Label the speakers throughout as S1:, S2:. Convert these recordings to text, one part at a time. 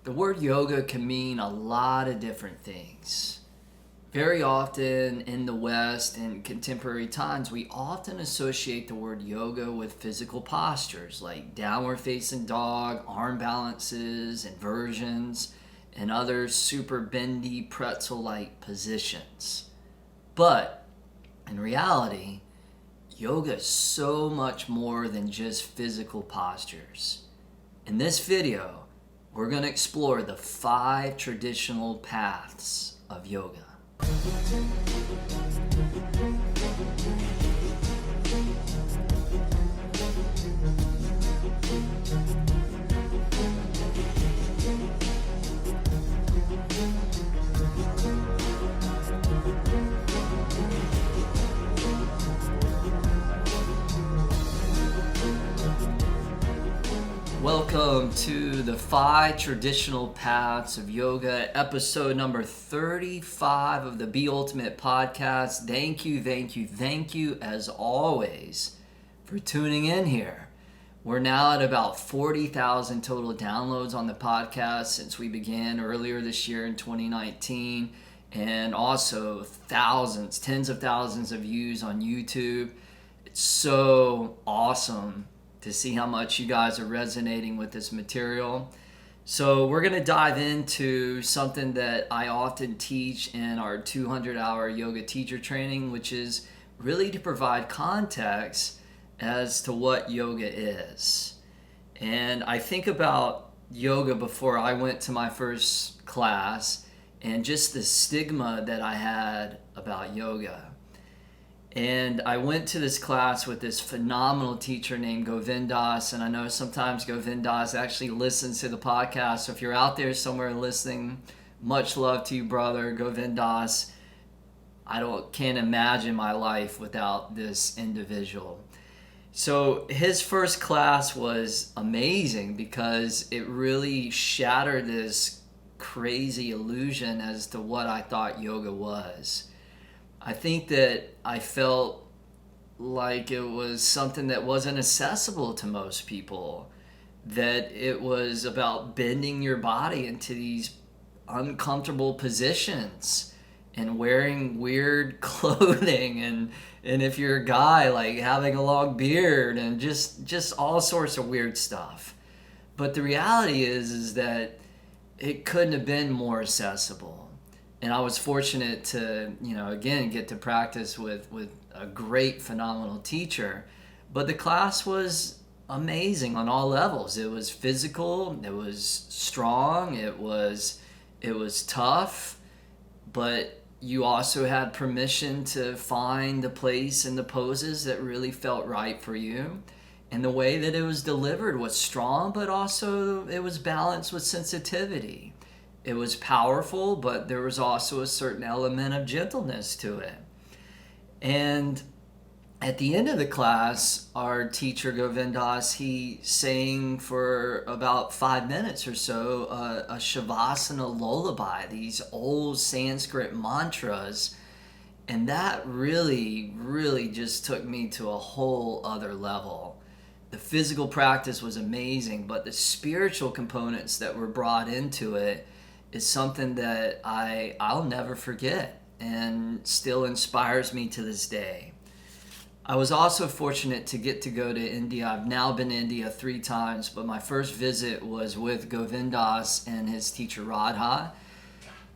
S1: The word yoga can mean a lot of different things. Very often in the West in contemporary times, we often associate the word yoga with physical postures like downward facing dog, arm balances, inversions, and other super bendy pretzel-like positions. But in reality, yoga is so much more than just physical postures. In this video, we're going to explore the 5 traditional paths of yoga. Welcome to the 5 traditional paths of yoga, episode number 35 of the Be Ultimate podcast. Thank you as always for tuning in here. We're now at about 40,000 total downloads on the podcast since we began earlier this year in 2019, and also thousands, tens of thousands of views on YouTube. It's so awesome to see how much you guys are resonating with this material. So we're going to dive into something that I often teach in our 200-hour yoga teacher training, which is really to provide context as to what yoga is. And I think about yoga before I went to my first class and just the stigma that I had about yoga. And I went to this class with this phenomenal teacher named Govindas, and I know sometimes Govindas actually listens to the podcast. So if you're out there somewhere listening, much love to you, brother Govindas. Can't imagine my life without this individual. So his first class was amazing because it really shattered this crazy illusion as to what I thought yoga was. I think that I felt like it was something that wasn't accessible to most people, that it was about bending your body into these uncomfortable positions and wearing weird clothing and if you're a guy, like having a long beard and just all sorts of weird stuff. But the reality is that it couldn't have been more accessible. And I was fortunate to, again, get to practice with a great, phenomenal teacher. But the class was amazing on all levels. It was physical, it was strong, it was tough, but you also had permission to find the place and the poses that really felt right for you. And the way that it was delivered was strong, but also it was balanced with sensitivity. It was powerful, but there was also a certain element of gentleness to it. And at the end of the class, our teacher Govindas, he sang for about 5 minutes or so a Shavasana lullaby, these old Sanskrit mantras. And that really, really just took me to a whole other level. The physical practice was amazing, but the spiritual components that were brought into it is something that I'll never forget and still inspires me to this day. I was also fortunate to get to go to India. I've now been to India 3 times, but my first visit was with Govindas and his teacher Radha.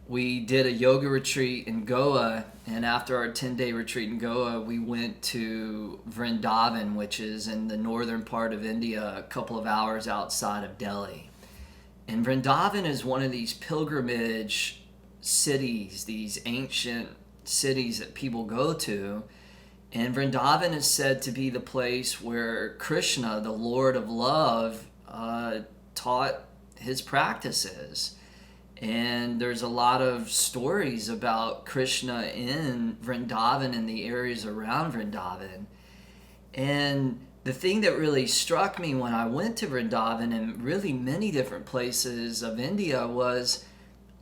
S1: We did a yoga retreat in Goa, and after our 10-day retreat in Goa, we went to Vrindavan, which is in the northern part of India, a couple of hours outside of Delhi. And Vrindavan is one of these pilgrimage cities, these ancient cities that people go to. And Vrindavan is said to be the place where Krishna, the Lord of Love, taught his practices. And there's a lot of stories about Krishna in Vrindavan and the areas around Vrindavan. And the thing that really struck me when I went to Vrindavan and really many different places of India was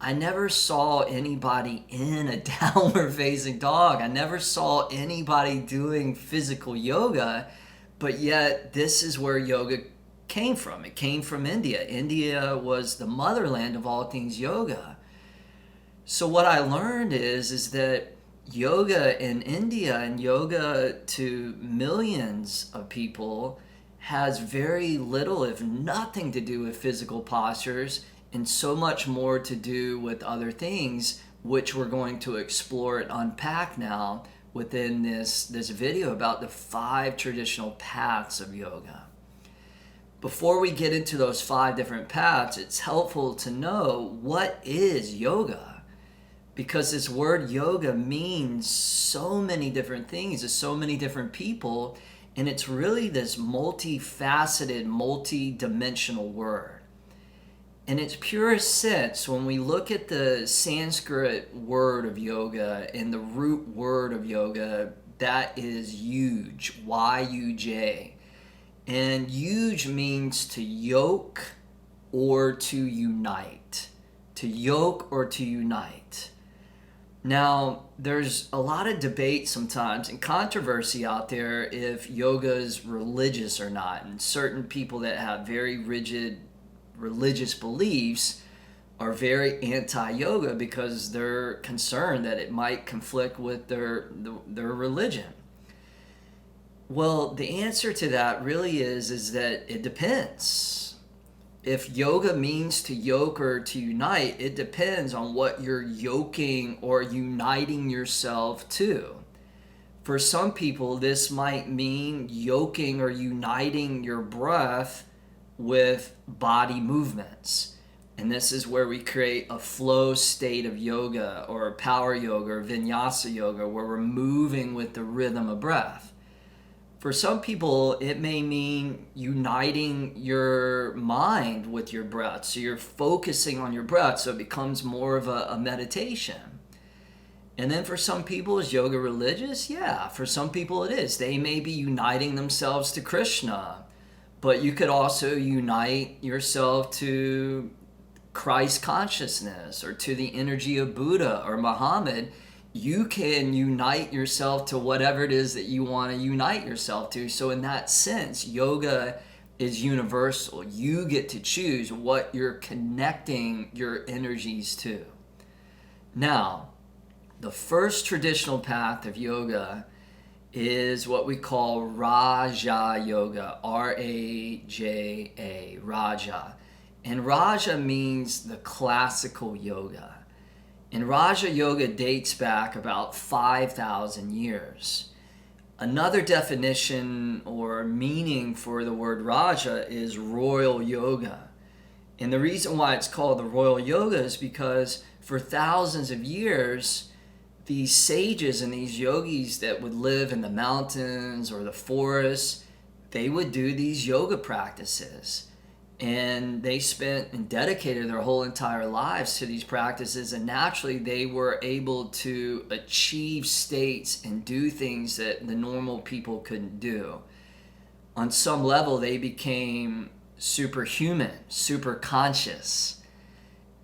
S1: I never saw anybody in a downward facing dog. I never saw anybody doing physical yoga, but yet this is where yoga came from. It came from India. India was the motherland of all things yoga. So what I learned is that yoga in India and yoga to millions of people has very little, if nothing, to do with physical postures, and so much more to do with other things, which we're going to explore and unpack now within this video about the 5 traditional paths of yoga. Before we get into those 5 different paths, it's helpful to know what is yoga. Because this word yoga means so many different things to so many different people, and it's really this multifaceted, multi-dimensional word. In its purest sense, when we look at the Sanskrit word of yoga and the root word of yoga, that is yuj, Y-U-J. And yuj means to yoke or to unite. To yoke or to unite. Now, there's a lot of debate sometimes and controversy out there if yoga is religious or not. And certain people that have very rigid religious beliefs are very anti-yoga because they're concerned that it might conflict with their religion. Well, the answer to that really is that it depends. If yoga means to yoke or to unite, it depends on what you're yoking or uniting yourself to. For some people, this might mean yoking or uniting your breath with body movements. And this is where we create a flow state of yoga or power yoga or vinyasa yoga, where we're moving with the rhythm of breath. For some people, it may mean uniting your mind with your breath. So you're focusing on your breath, so it becomes more of a meditation. And then for some people, is yoga religious? Yeah, for some people it is. They may be uniting themselves to Krishna, but you could also unite yourself to Christ consciousness or to the energy of Buddha or Muhammad. You can unite yourself to whatever it is that you want to unite yourself to. So in that sense, yoga is universal. You get to choose what you're connecting your energies to. Now, the first traditional path of yoga is what we call Raja Yoga, R-A-J-A, Raja. And Raja means the classical yoga. And Raja Yoga dates back about 5,000 years. Another definition or meaning for the word Raja is royal yoga. And the reason why it's called the royal yoga is because for thousands of years, these sages and these yogis that would live in the mountains or the forests, they would do these yoga practices. And they spent and dedicated their whole entire lives to these practices, and naturally they were able to achieve states and do things that the normal people couldn't do. On some level, they became superhuman, super conscious.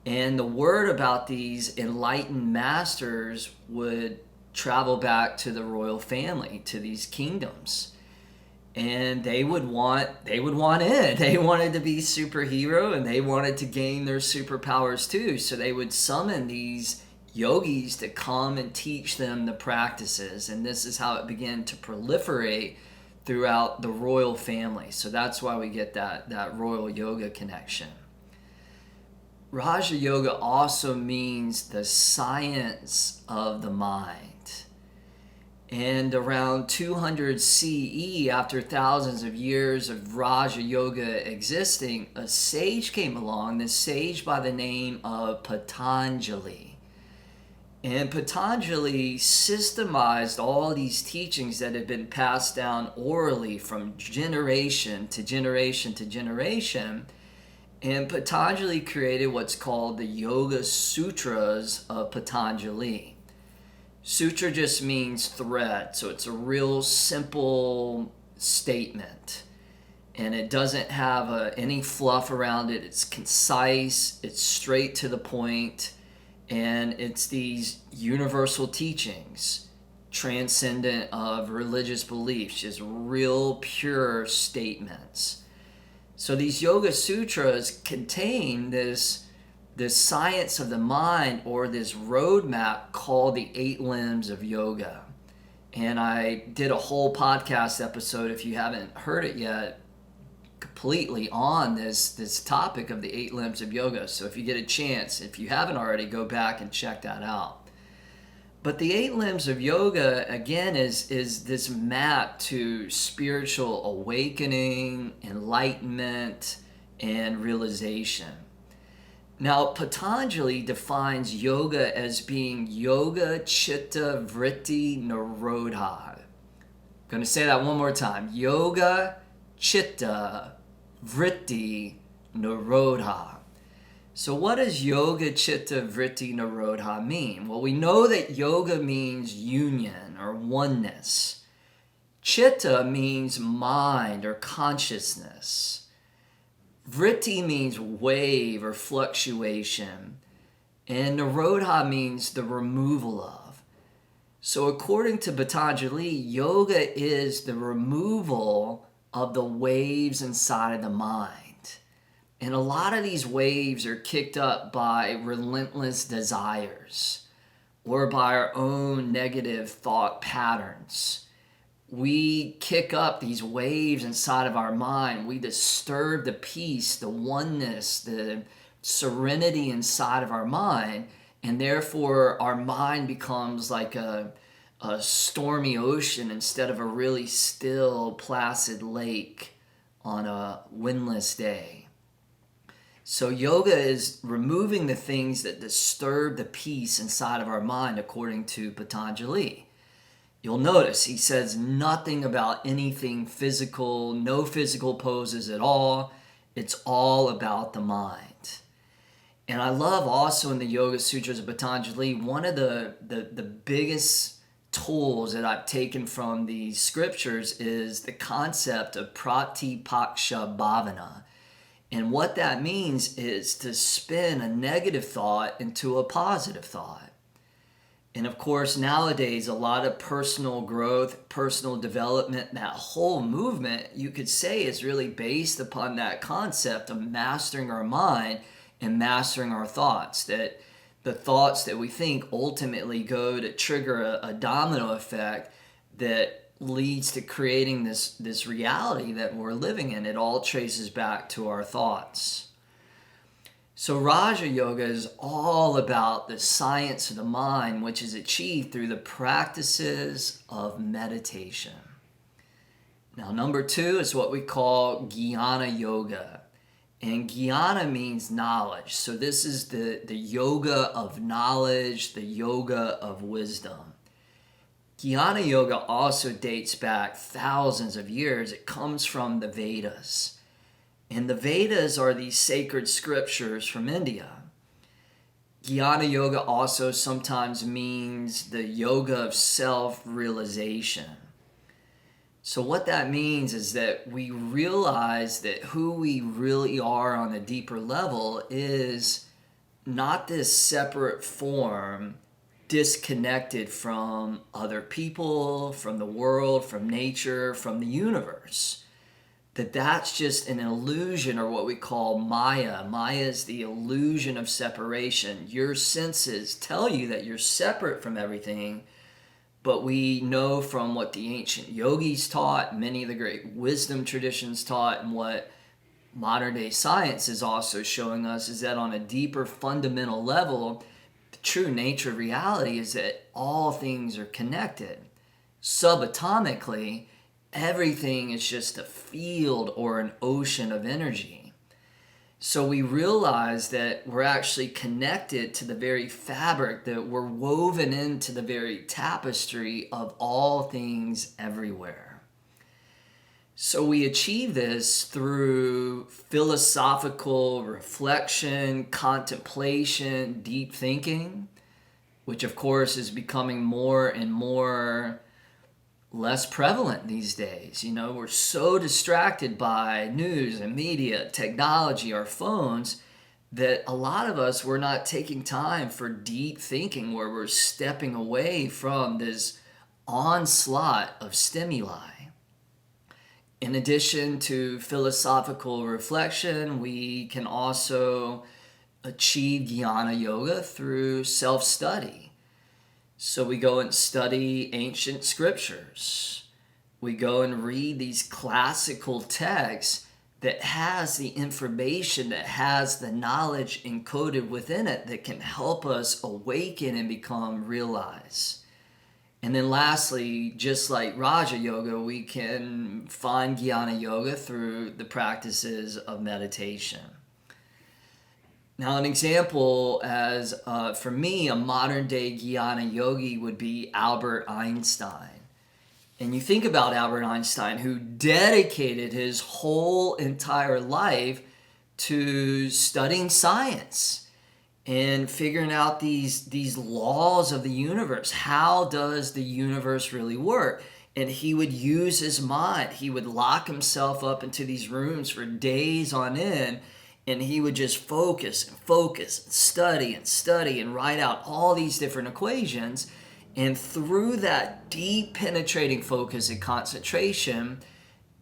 S1: And the word about these enlightened masters would travel back to the royal family, to these kingdoms. And they would want in. They wanted to be superhero, and they wanted to gain their superpowers too. So they would summon these yogis to come and teach them the practices. And this is how it began to proliferate throughout the royal family. So that's why we get that royal yoga connection. Raja Yoga also means the science of the mind. And around 200 CE, after thousands of years of Raja Yoga existing, a sage came along, this sage by the name of Patanjali. And Patanjali systemized all these teachings that had been passed down orally from generation to generation to generation. And Patanjali created what's called the Yoga Sutras of Patanjali. Sutra just means thread, so it's a real simple statement. And it doesn't have any fluff around it. It's concise, it's straight to the point, and it's these universal teachings, transcendent of religious beliefs, just real pure statements. So these Yoga Sutras contain this science of the mind, or this roadmap called the 8 limbs of yoga. And I did a whole podcast episode, if you haven't heard it yet, completely on this topic of the 8 limbs of yoga. So if you get a chance, if you haven't already, go back and check that out. But the 8 limbs of yoga, again, is this map to spiritual awakening, enlightenment, and realization. Now, Patanjali defines yoga as being yoga, chitta, vritti, nirodha. I'm going to say that one more time. Yoga, chitta, vritti, nirodha. So what does yoga, chitta, vritti, nirodha mean? Well, we know that yoga means union or oneness. Chitta means mind or consciousness. Vritti means wave or fluctuation, and nirodha means the removal of. So according to Patanjali, yoga is the removal of the waves inside of the mind. And a lot of these waves are kicked up by relentless desires or by our own negative thought patterns. We kick up these waves inside of our mind. We disturb the peace, the oneness, the serenity inside of our mind, and therefore our mind becomes like a stormy ocean instead of a really still, placid lake on a windless day. So yoga is removing the things that disturb the peace inside of our mind, according to Patanjali. You'll notice he says nothing about anything physical, no physical poses at all. It's all about the mind. And I love also in the Yoga Sutras of Patanjali, one of the biggest tools that I've taken from these scriptures is the concept of pratipaksha bhavana. And what that means is to spin a negative thought into a positive thought. And of course, nowadays, a lot of personal growth, personal development, that whole movement, you could say, is really based upon that concept of mastering our mind and mastering our thoughts. That the thoughts that we think ultimately go to trigger a domino effect that leads to creating this reality that we're living in. It all traces back to our thoughts. So Raja Yoga is all about the science of the mind, which is achieved through the practices of meditation. Now, number 2 is what we call Jnana Yoga. And Jnana means knowledge. So this is the yoga of knowledge, the yoga of wisdom. Jnana Yoga also dates back thousands of years. It comes from the Vedas. And the Vedas are these sacred scriptures from India. Jnana Yoga also sometimes means the yoga of self-realization. So what that means is that we realize that who we really are on a deeper level is not this separate form, disconnected from other people, from the world, from nature, from the universe. That's just an illusion, or what we call Maya. Maya is the illusion of separation. Your senses tell you that you're separate from everything, but we know from what the ancient yogis taught, many of the great wisdom traditions taught, and what modern day science is also showing us, is that on a deeper fundamental level, the true nature of reality is that all things are connected. Subatomically, everything is just a field or an ocean of energy. So we realize that we're actually connected to the very fabric, that we're woven into the very tapestry of all things everywhere. So we achieve this through philosophical reflection, contemplation, deep thinking, which of course is becoming more and more less prevalent these days. You know, we're so distracted by news and media, technology, our phones, that a lot of us, we're not taking time for deep thinking, where we're stepping away from this onslaught of stimuli. In addition to philosophical reflection, we can also achieve jnana yoga through self-study. So we go and study ancient scriptures. We go and read these classical texts that has the information, that has the knowledge encoded within it that can help us awaken and become realized. And then lastly, just like Raja Yoga, we can find Jnana Yoga through the practices of meditation. Now, an example as, for me, a modern day Jnana Yogi would be Albert Einstein. And you think about Albert Einstein, who dedicated his whole entire life to studying science and figuring out these laws of the universe. How does the universe really work? And he would use his mind. He would lock himself up into these rooms for days on end, and he would just focus and study and write out all these different equations. And through that deep penetrating focus and concentration,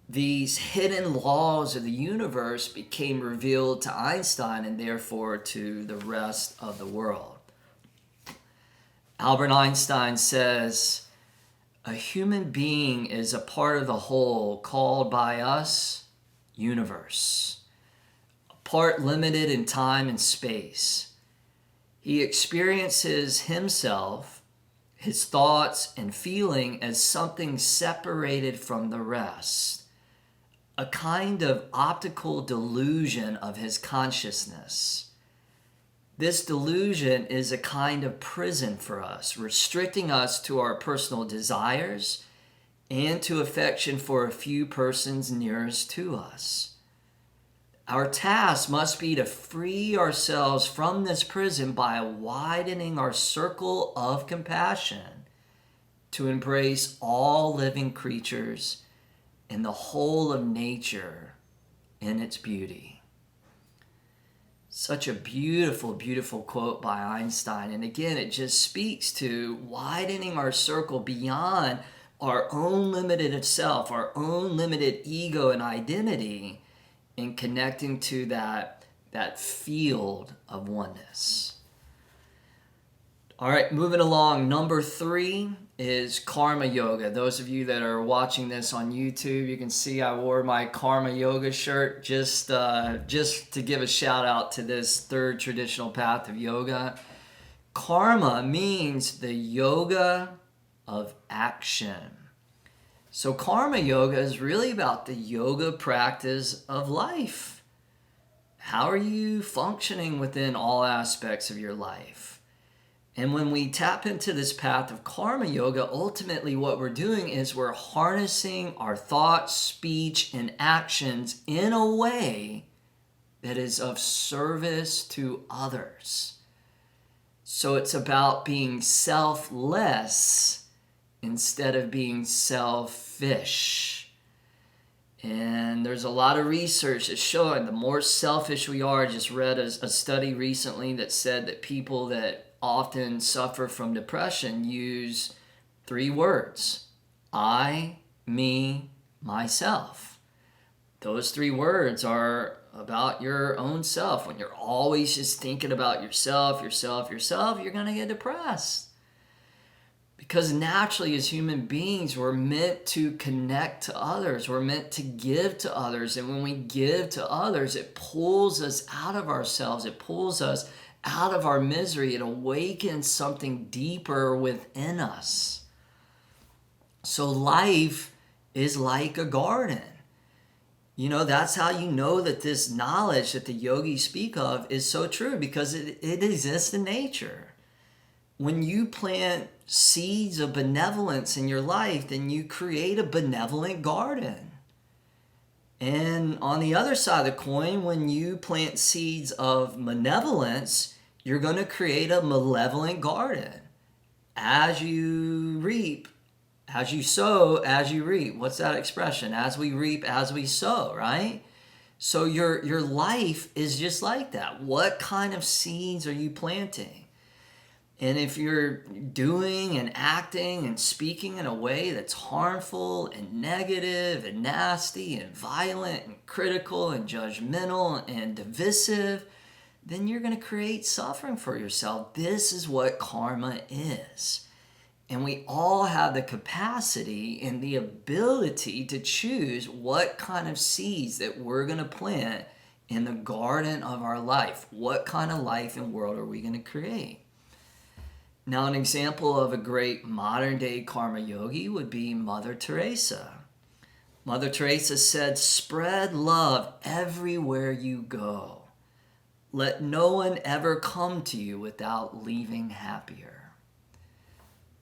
S1: these hidden laws of the universe became revealed to Einstein and therefore to the rest of the world. Albert Einstein says, "A human being is a part of the whole called by us universe, a part limited in time and space. He experiences himself, his thoughts and feeling as something separated from the rest, a kind of optical delusion of his consciousness. This delusion is a kind of prison for us, restricting us to our personal desires and to affection for a few persons nearest to us. Our task must be to free ourselves from this prison by widening our circle of compassion to embrace all living creatures and the whole of nature in its beauty." Such a beautiful, beautiful quote by Einstein. And again, it just speaks to widening our circle beyond our own limited self, our own limited ego and identity, and connecting to that field of oneness. All right, moving along. Number 3 is Karma Yoga. Those of you that are watching this on YouTube, you can see I wore my Karma Yoga shirt just to give a shout out to this third traditional path of yoga. Karma means the yoga of action. So Karma Yoga is really about the yoga practice of life. How are you functioning within all aspects of your life? And when we tap into this path of Karma Yoga, ultimately what we're doing is we're harnessing our thoughts, speech, and actions in a way that is of service to others. So it's about being selfless instead of being selfish. And there's a lot of research that's showing the more selfish we are. I just read a study recently that said that people that often suffer from depression use 3 words: I, me, myself. Those 3 words are about your own self. When you're always just thinking about yourself, you're going to get depressed. Because naturally, as human beings, we're meant to connect to others. We're meant to give to others. And when we give to others, it pulls us out of ourselves. It pulls us out of our misery. It awakens something deeper within us. So life is like a garden. You know, that's how you know that this knowledge that the yogis speak of is so true, because it exists in nature. When you plant seeds of benevolence in your life, then you create a benevolent garden. And on the other side of the coin, when you plant seeds of malevolence, you're going to create a malevolent garden. As you reap, as you sow, as you reap. What's that expression? As we reap, as we sow, right? So your life is just like that. What kind of seeds are you planting? And if you're doing and acting and speaking in a way that's harmful and negative and nasty and violent and critical and judgmental and divisive, then you're going to create suffering for yourself. This is what karma is. And we all have the capacity and the ability to choose what kind of seeds that we're going to plant in the garden of our life. What kind of life and world are we going to create? Now, an example of a great modern day karma yogi would be Mother Teresa. Mother Teresa said, "Spread love everywhere you go. Let no one ever come to you without leaving happier."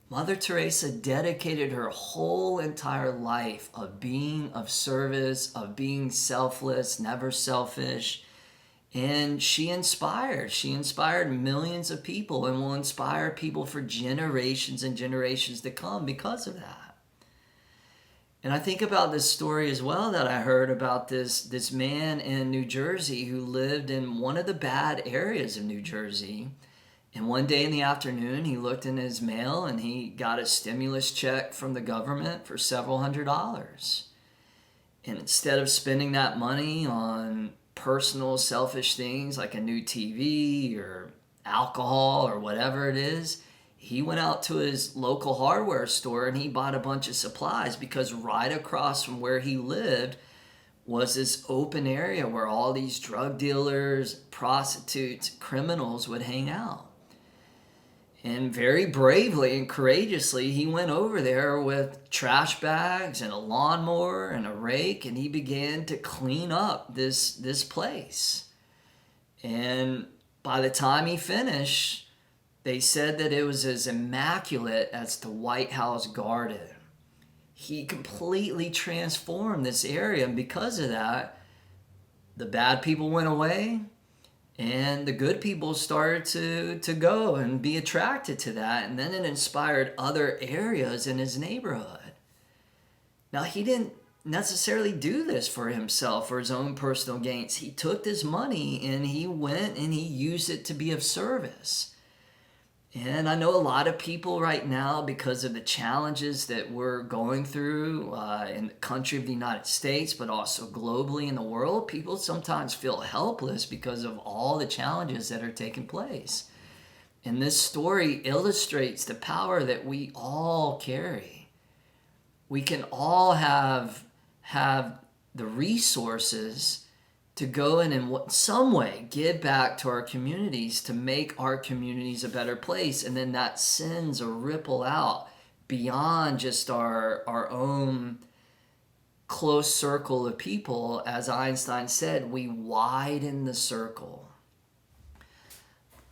S1: Mother Teresa dedicated her whole entire life of being of service, of being selfless, never selfish. And she inspired millions of people and will inspire people for generations and generations to come because of that. And I think about this story as well that I heard about this man in New Jersey who lived in one of the bad areas of New Jersey. And one day in the afternoon, he looked in his mail and he got a stimulus check from the government for several $100s. And instead of spending that money on personal selfish things like a new TV or alcohol or whatever it is, he went out to his local hardware store and he bought a bunch of supplies, because right across from where he lived was this open area where all these drug dealers, prostitutes, criminals would hang out. And very bravely and courageously, he went over there with trash bags and a lawnmower and a rake, and he began to clean up this place. And by the time he finished, they said that it was as immaculate as the White House garden. He completely transformed this area, and because of that, the bad people went away, and the good people started to go and be attracted to that. And then it inspired other areas in his neighborhood. Now, he didn't necessarily do this for himself, for his own personal gains. He took this money and he went and he used it to be of service. And I know a lot of people right now, because of the challenges that we're going through in the country of the United States, but also globally in the world, people sometimes feel helpless because of all the challenges that are taking place. And this story illustrates the power that we all carry. We can all have the resources to go in some way give back to our communities to make our communities a better place. And then that sends a ripple out beyond just our own close circle of people. As Einstein said, we widen the circle.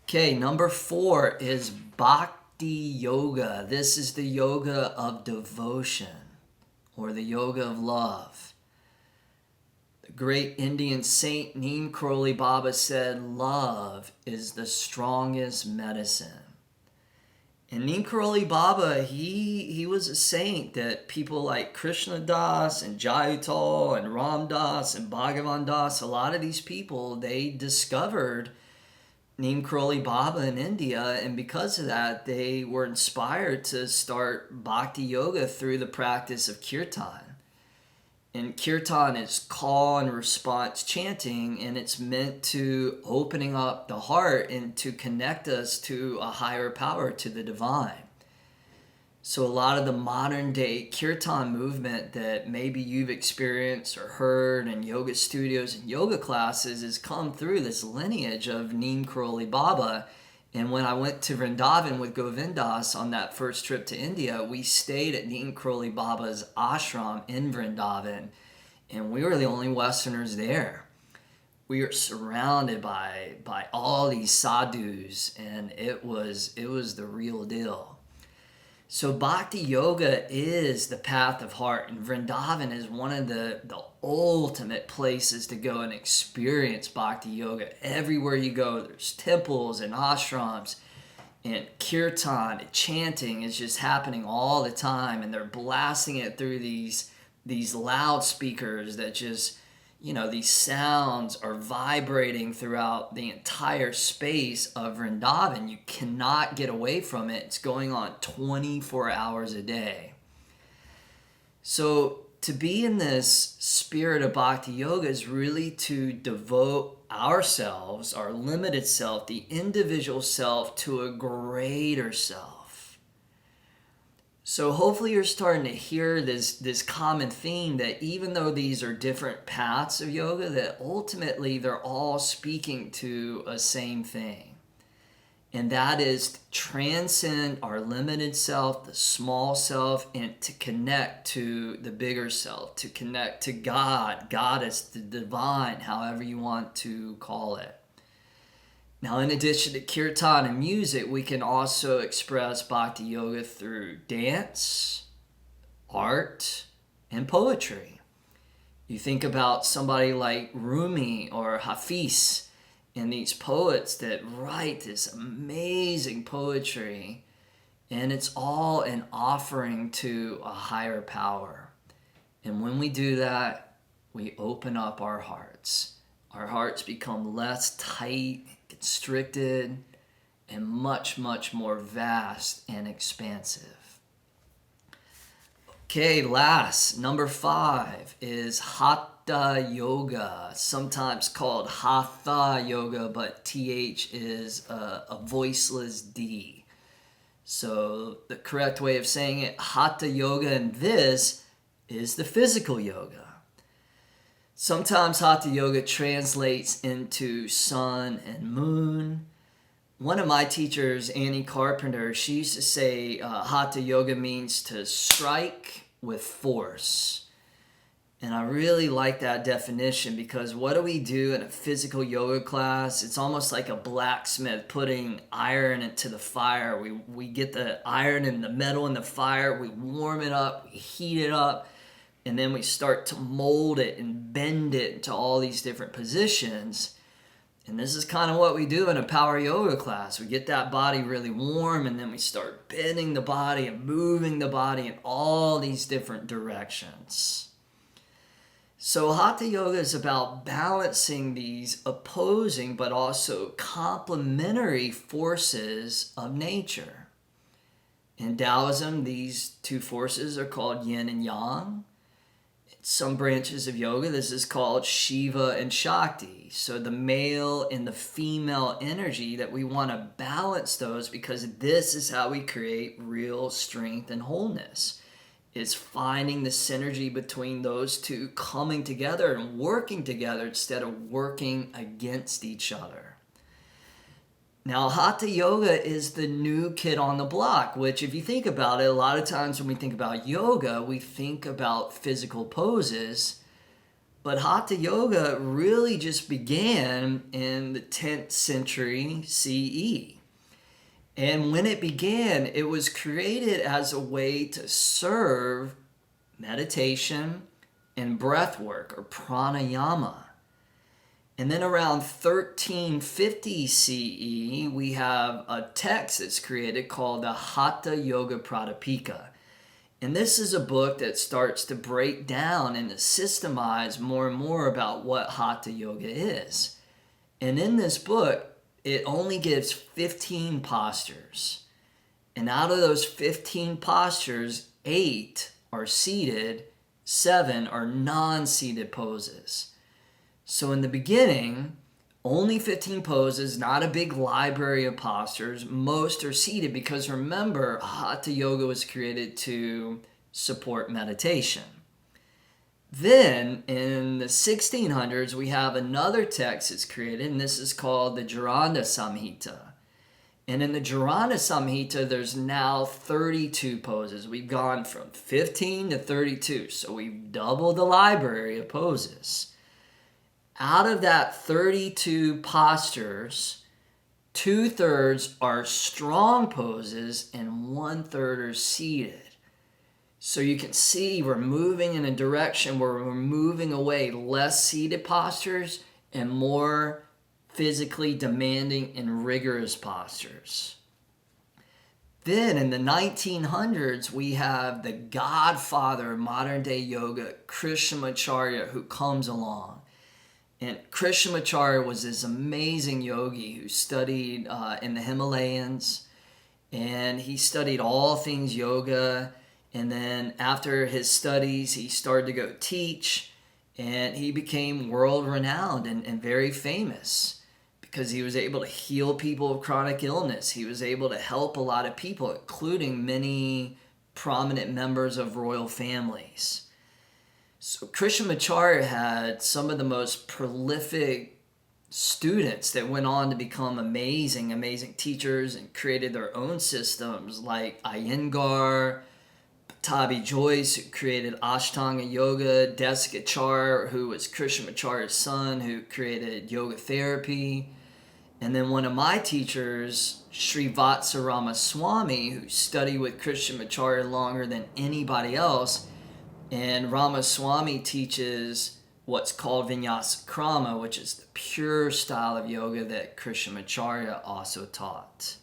S1: Okay, number 4 is Bhakti-Yoga. This is the yoga of devotion, or the yoga of love. Great Indian saint Neem Karoli Baba said, "Love is the strongest medicine." And Neem Karoli Baba, he was a saint that people like Krishna Das and Jayutal and Ram Das and Bhagavan Das, a lot of these people, they discovered Neem Karoli Baba in India, and because of that, they were inspired to start Bhakti Yoga through the practice of kirtan. And kirtan is call and response chanting, and it's meant to opening up the heart and to connect us to a higher power, to the divine. So a lot of the modern day kirtan movement that maybe you've experienced or heard in yoga studios and yoga classes has come through this lineage of Neem Karoli Baba. And when I went to Vrindavan with Govindas on that first trip to India, we stayed at Neem Karoli Baba's ashram in Vrindavan, and we were the only Westerners there. We were surrounded by all these sadhus, and it was the real deal. So Bhakti Yoga is the path of heart, and Vrindavan is one of the ultimate places to go and experience Bhakti Yoga. Everywhere you go, there's temples and ashrams, and kirtan and chanting is just happening all the time, and they're blasting it through these loudspeakers that just, these sounds are vibrating throughout the entire space of Vrindavan. You cannot get away from it. It's going on 24 hours a day. So to be in this spirit of Bhakti Yoga is really to devote ourselves, our limited self, the individual self, to a greater self. So hopefully you're starting to hear this common theme that even though these are different paths of yoga, that ultimately they're all speaking to a same thing. And that is to transcend our limited self, the small self, and to connect to the bigger self, to connect to God, Goddess, the divine, however you want to call it. Now, in addition to kirtan and music, we can also express Bhakti Yoga through dance, art, and poetry. You think about somebody like Rumi or Hafiz and these poets that write this amazing poetry, and it's all an offering to a higher power. And when we do that, we open up our hearts. Our hearts become less tight, constricted, and much, much more vast and expansive. Okay, last, number 5 is Hatha Yoga, sometimes called Hatha Yoga, but TH is a voiceless D. So the correct way of saying it, Hatha Yoga, and this is the physical yoga. Sometimes Hatha Yoga translates into sun and moon. One of my teachers, Annie Carpenter, she used to say Hatha Yoga means to strike with force. And I really like that definition, because what do we do in a physical yoga class? It's almost like a blacksmith putting iron into the fire. We get the iron and the metal in the fire, we warm it up, we heat it up, and then we start to mold it and bend it into all these different positions. And this is kind of what we do in a power yoga class. We get that body really warm, and then we start bending the body and moving the body in all these different directions. So Hatha Yoga is about balancing these opposing but also complementary forces of nature. In Taoism, these two forces are called yin and yang. Some branches of yoga, this is called Shiva and Shakti. So the male and the female energy, that we want to balance those, because this is how we create real strength and wholeness. It's finding the synergy between those two, coming together and working together instead of working against each other. Now, Hatha Yoga is the new kid on the block, which, if you think about it, a lot of times when we think about yoga, we think about physical poses. But Hatha Yoga really just began in the 10th century CE. And when it began, it was created as a way to serve meditation and breath work, or pranayama. And then around 1350 CE, we have a text that's created called the Hatha Yoga Pradipika. And this is a book that starts to break down and to systemize more and more about what Hatha Yoga is. And in this book, it only gives 15 postures. And out of those 15 postures, 8 are seated, 7 are non-seated poses. So in the beginning, only 15 poses, not a big library of postures. Most are seated because, remember, Hatha Yoga was created to support meditation. Then in the 1600s, we have another text that's created, and this is called the Jarana Samhita. And in the Jarana Samhita, there's now 32 poses. We've gone from 15 to 32, so we've doubled the library of poses. Out of that 32 postures, 2/3 are strong poses and 1/3 are seated. So you can see we're moving in a direction where we're moving away less seated postures and more physically demanding and rigorous postures. Then in the 1900s, we have the godfather of modern day yoga, Krishnamacharya, who comes along. And Krishnamacharya was this amazing yogi who studied in the Himalayas, and he studied all things yoga. And then after his studies, he started to go teach, and he became world renowned and very famous because he was able to heal people of chronic illness. He was able to help a lot of people, including many prominent members of royal families. So Krishnamacharya had some of the most prolific students that went on to become amazing teachers and created their own systems, like Iyengar, Tabi Joyce, who created Ashtanga Yoga, Desikachar, who was Krishnamacharya's son, who created yoga therapy. And then one of my teachers, Sri Vatsa Ramaswamy, who studied with Krishnamacharya longer than anybody else. And Ramaswamy teaches what's called Vinyasa Krama, which is the pure style of yoga that Krishnamacharya also taught.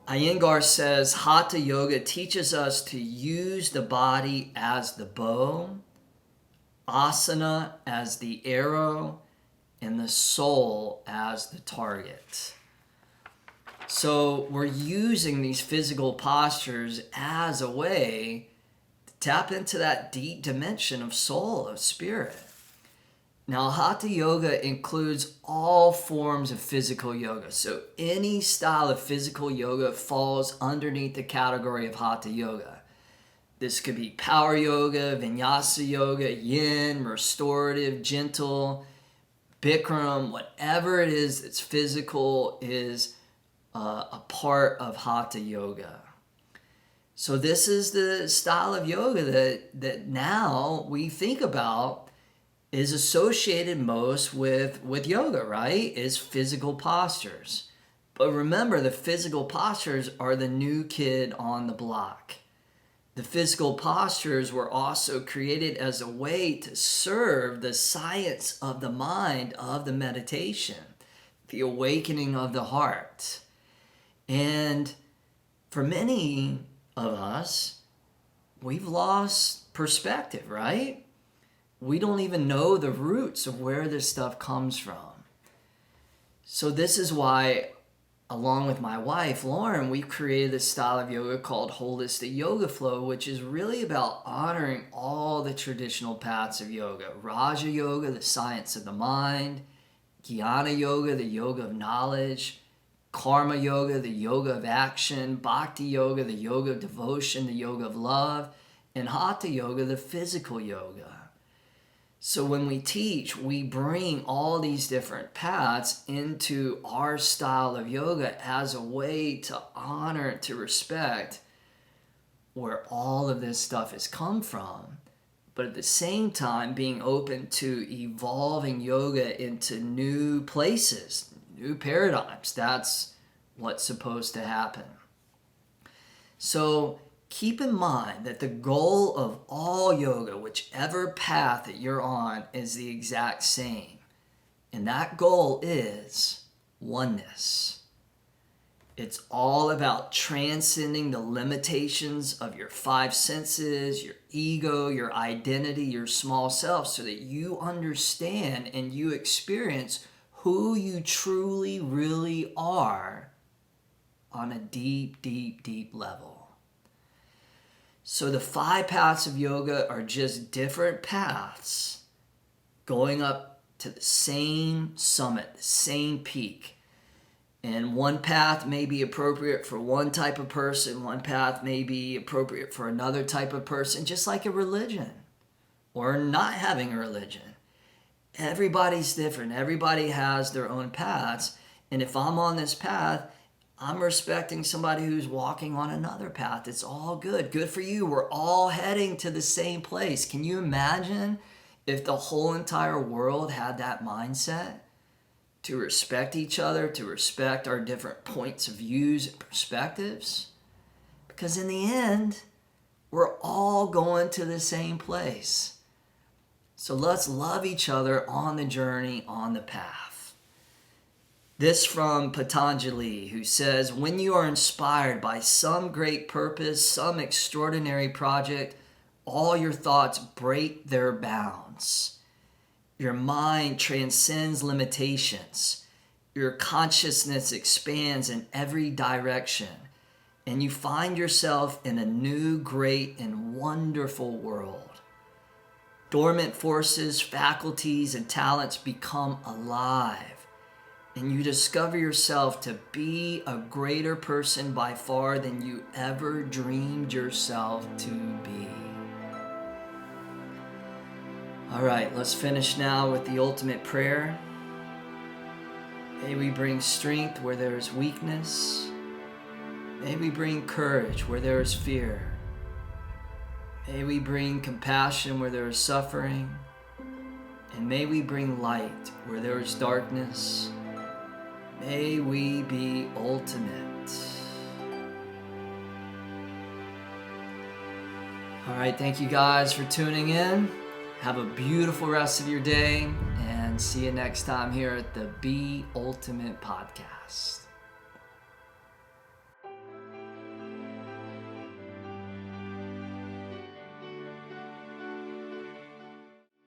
S1: Iyengar says Hatha Yoga teaches us to use the body as the bow, asana as the arrow, and the soul as the target. So we're using these physical postures as a way to tap into that deep dimension of soul, of spirit. Now, Hatha Yoga includes all forms of physical yoga. So any style of physical yoga falls underneath the category of Hatha Yoga. This could be power yoga, vinyasa yoga, yin, restorative, gentle, Bikram, whatever it is that's physical is a part of Hatha Yoga. So this is the style of yoga that now we think about is associated most with yoga, right? Is physical postures. But remember, the physical postures are the new kid on the block. The physical postures were also created as a way to serve the science of the mind, of the meditation, the awakening of the heart. And for many of us, we've lost perspective, right? We don't even know the roots of where this stuff comes from. So this is why, along with my wife, Lauren, we've created this style of yoga called Holistic Yoga Flow, which is really about honoring all the traditional paths of yoga. Raja Yoga, the science of the mind. Jnana Yoga, the yoga of knowledge. Karma Yoga, the yoga of action. Bhakti-Yoga, the yoga of devotion, the yoga of love. And Hatha Yoga, the physical yoga. So when we teach, we bring all these different paths into our style of yoga as a way to honor, to respect where all of this stuff has come from. But at the same time, being open to evolving yoga into new places, new paradigms. That's what's supposed to happen. So keep in mind that the goal of all yoga, whichever path that you're on, is the exact same. And that goal is oneness. It's all about transcending the limitations of your five senses, your ego, your identity, your small self, so that you understand and you experience who you truly, really are on a deep, deep, deep level. So the 5 paths of yoga are just different paths going up to the same summit, the same peak. And one path may be appropriate for one type of person. One path may be appropriate for another type of person, just like a religion or not having a religion. Everybody's different. Everybody has their own paths. And if I'm on this path, I'm respecting somebody who's walking on another path. It's all good. Good for you. We're all heading to the same place. Can you imagine if the whole entire world had that mindset? To respect each other, to respect our different points of views and perspectives? Because in the end, we're all going to the same place. So let's love each other on the journey, on the path. This from Patanjali, who says, when you are inspired by some great purpose, some extraordinary project, all your thoughts break their bounds. Your mind transcends limitations. Your consciousness expands in every direction, and you find yourself in a new, great, and wonderful world. Dormant forces, faculties, and talents become alive, and you discover yourself to be a greater person by far than you ever dreamed yourself to be. All right, let's finish now with the ultimate prayer. May we bring strength where there is weakness. May we bring courage where there is fear. May we bring compassion where there is suffering. And may we bring light where there is darkness. May we be ultimate. All right, thank you guys for tuning in. Have a beautiful rest of your day, and see you next time here at the Be Ultimate Podcast.